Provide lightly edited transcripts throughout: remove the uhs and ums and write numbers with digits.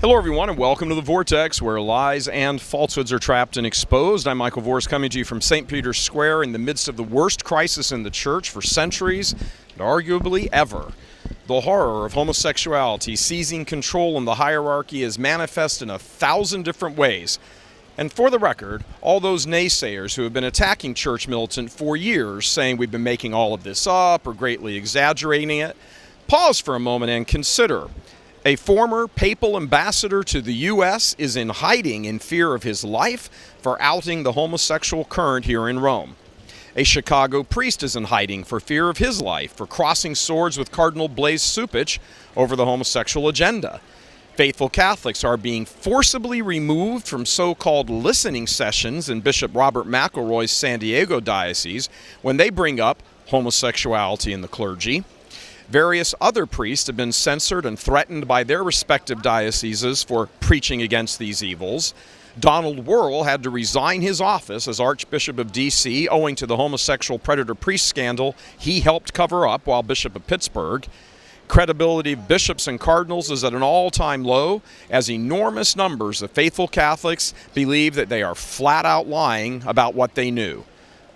Hello, everyone, and welcome to the Vortex, where lies and falsehoods are trapped and exposed. I'm Michael Vors, coming to you from St. Peter's Square in the midst of the worst crisis in the church for centuries, and arguably ever. The horror of homosexuality seizing control in the hierarchy is manifest in 1,000 different ways. And for the record, all those naysayers who have been attacking church militant for years, saying we've been making all of this up or greatly exaggerating it, pause for a moment and consider. A former papal ambassador to the U.S. is in hiding in fear of his life for outing the homosexual current here in Rome. A Chicago priest is in hiding for fear of his life for crossing swords with Cardinal over the homosexual agenda. Faithful Catholics are being forcibly removed from so-called listening sessions in Bishop Robert McElroy's San Diego diocese when they bring up homosexuality in the clergy. Various other priests have been censored and threatened by their respective dioceses for preaching against these evils. Donald Wuerl had to resign his office as Archbishop of D.C. owing to the homosexual predator priest scandal he helped cover up while Bishop of Pittsburgh. Credibility of bishops and cardinals is at an all-time low, as enormous numbers of faithful Catholics believe that they are flat-out lying about what they knew.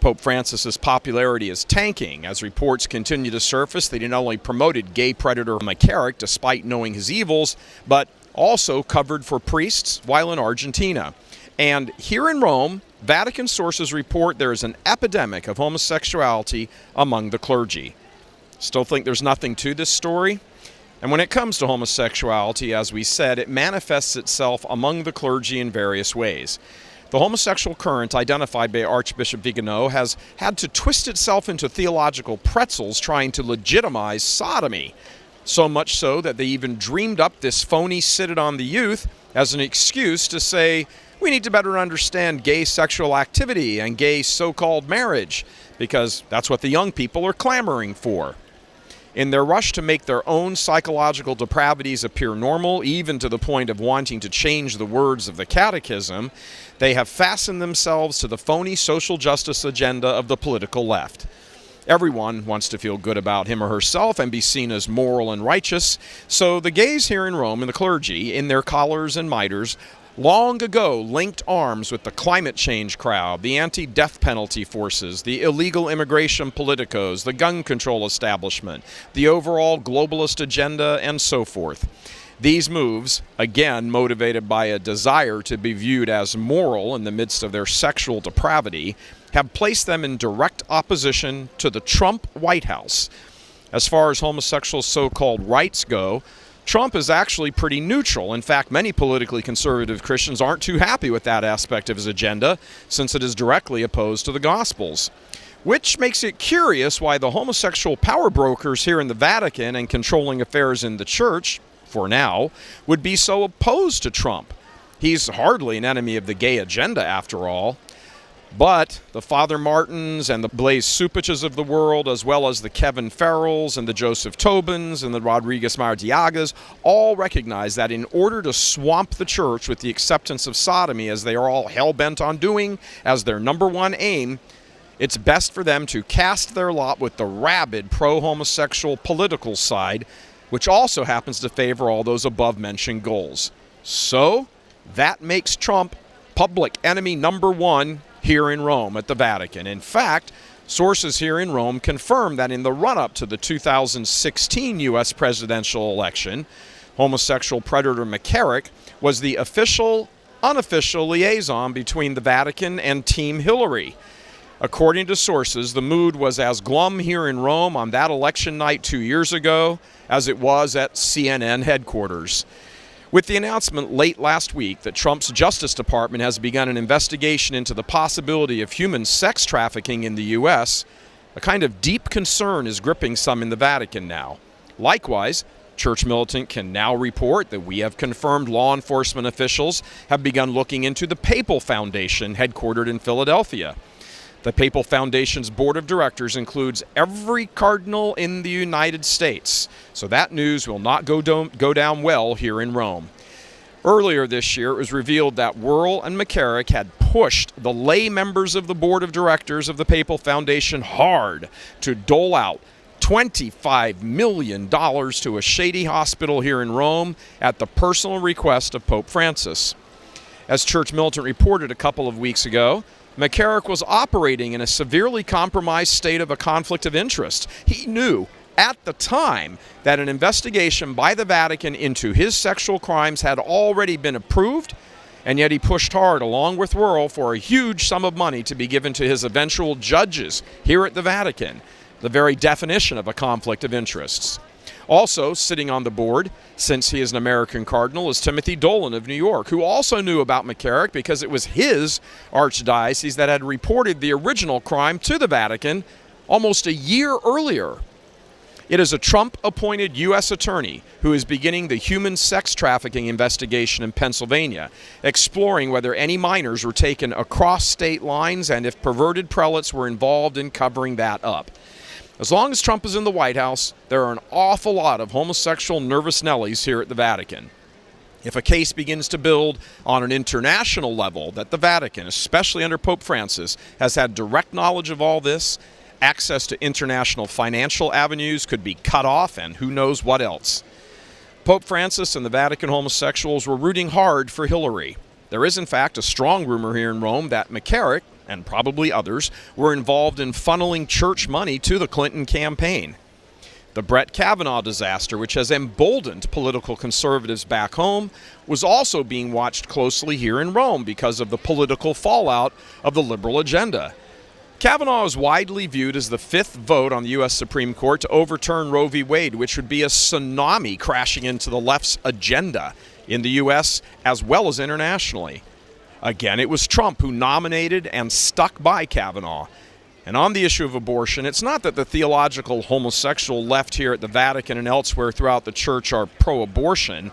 Pope Francis's popularity is tanking as reports continue to surface that he not only promoted gay predator McCarrick despite knowing his evils, but also covered for priests while in Argentina. And here in Rome, Vatican sources report there is an epidemic of homosexuality among the clergy. Still think there's nothing to this story? And when it comes to homosexuality, as we said, it manifests itself among the clergy in various ways. The homosexual current identified by Archbishop Vigano has had to twist itself into theological pretzels trying to legitimize sodomy. So much so that they even dreamed up this phony synod on the youth as an excuse to say, we need to better understand gay sexual activity and gay so-called marriage, because that's what the young people are clamoring for. In their rush to make their own psychological depravities appear normal, even to the point of wanting to change the words of the catechism, they have fastened themselves to the phony social justice agenda of the political left. Everyone wants to feel good about him or herself and be seen as moral and righteous, so the gays here in Rome and the clergy, in their collars and mitres, long ago linked arms with the climate change crowd, the anti-death penalty forces, the illegal immigration politicos, the gun control establishment, the overall globalist agenda, and so forth. These moves, again motivated by a desire to be viewed as moral in the midst of their sexual depravity, have placed them in direct opposition to the Trump White House. As far as homosexual so-called rights go, Trump is actually pretty neutral. In fact, many politically conservative Christians aren't too happy with that aspect of his agenda, since it is directly opposed to the Gospels. Which makes it curious why the homosexual power brokers here in the Vatican and controlling affairs in the church, for now, would be so opposed to Trump. He's hardly an enemy of the gay agenda, after all. But the Father Martins and the Blaise Supiches of the world, as well as the Kevin Farrells and the Joseph Tobins and the Rodriguez Mardiagas, all recognize that in order to swamp the church with the acceptance of sodomy, as they are all hell-bent on doing as their number one aim, it's best for them to cast their lot with the rabid pro-homosexual political side, which also happens to favor all those above-mentioned goals. So, that makes Trump public enemy number one here in Rome at the Vatican. In fact, sources here in Rome confirm that in the run-up to the 2016 U.S. presidential election, homosexual predator McCarrick was the official-unofficial liaison between the Vatican and Team Hillary. According to sources, the mood was as glum here in Rome on that election night 2 years ago as it was at CNN headquarters. With the announcement late last week that Trump's Justice Department has begun an investigation into the possibility of human sex trafficking in the U.S., a kind of deep concern is gripping some in the Vatican now. Likewise, Church Militant can now report that we have confirmed law enforcement officials have begun looking into the Papal Foundation headquartered in Philadelphia. The Papal Foundation's board of directors includes every cardinal in the United States, so that news will not go down well here in Rome. Earlier this year, it was revealed that Wuerl and McCarrick had pushed the lay members of the board of directors of the Papal Foundation hard to dole out $25 million to a shady hospital here in Rome at the personal request of Pope Francis. As Church Militant reported a couple of weeks ago, McCarrick was operating in a severely compromised state of a conflict of interest. He knew at the time that an investigation by the Vatican into his sexual crimes had already been approved, and yet he pushed hard, along with Wuerl, for a huge sum of money to be given to his eventual judges here at the Vatican, the very definition of a conflict of interests. Also sitting on the board, since he is an American Cardinal, is Timothy Dolan of New York, who also knew about McCarrick because it was his archdiocese that had reported the original crime to the Vatican almost a year earlier. It is a Trump-appointed U.S. attorney who is beginning the human sex trafficking investigation in Pennsylvania, exploring whether any minors were taken across state lines and if perverted prelates were involved in covering that up. As long as Trump is in the White House, there are an awful lot of homosexual nervous Nellies here at the Vatican. If a case begins to build on an international level that the Vatican, especially under Pope Francis, has had direct knowledge of all this, access to international financial avenues could be cut off, and who knows what else. Pope Francis and the Vatican homosexuals were rooting hard for Hillary. There is, in fact, a strong rumor here in Rome that McCarrick, and probably others, were involved in funneling church money to the Clinton campaign. The Brett Kavanaugh disaster, which has emboldened political conservatives back home, was also being watched closely here in Rome because of the political fallout of the liberal agenda. Kavanaugh is widely viewed as the fifth vote on the U.S. Supreme Court to overturn Roe v. Wade, which would be a tsunami crashing into the left's agenda in the U.S. as well as internationally. Again, it was Trump who nominated and stuck by Kavanaugh. And on the issue of abortion, it's not that the theological homosexual left here at the Vatican and elsewhere throughout the church are pro-abortion.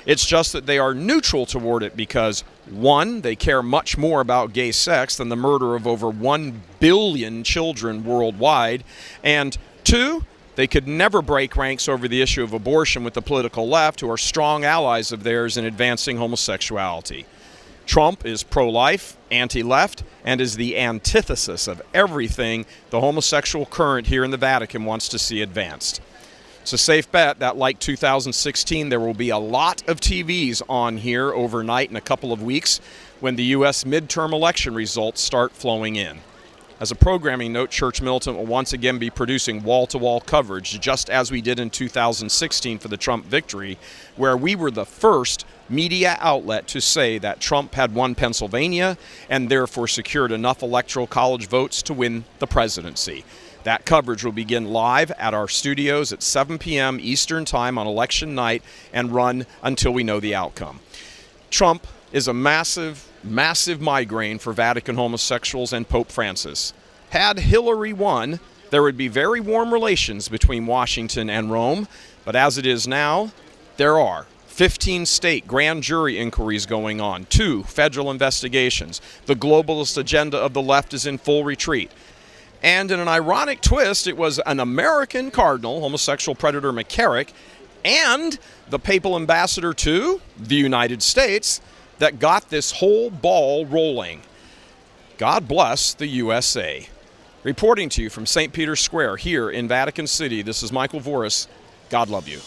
It's just that they are neutral toward it because, one, they care much more about gay sex than the murder of over 1 billion children worldwide, and two, they could never break ranks over the issue of abortion with the political left, who are strong allies of theirs in advancing homosexuality. Trump is pro-life, anti-left, and is the antithesis of everything the homosexual current here in the Vatican wants to see advanced. It's a safe bet that, like 2016, there will be a lot of TVs on here overnight in a couple of weeks when the U.S. midterm election results start flowing in. As a programming note, Church Militant will once again be producing wall-to-wall coverage, just as we did in 2016 for the Trump victory, where we were the first media outlet to say that Trump had won Pennsylvania and therefore secured enough electoral college votes to win the presidency. That coverage will begin live at our studios at 7 p.m. Eastern Time on election night and run until we know the outcome. Trump is a massive migraine for Vatican homosexuals and Pope Francis. Had Hillary won, there would be very warm relations between Washington and Rome, but as it is now, there are 15 state grand jury inquiries going on, 2 federal investigations. The globalist agenda of the left is in full retreat. And in an ironic twist, it was an American Cardinal, homosexual predator McCarrick, and the papal ambassador to the United States that got this whole ball rolling. God bless the USA. Reporting to you from St. Peter's Square here in Vatican City, this is Michael Voris. God love you.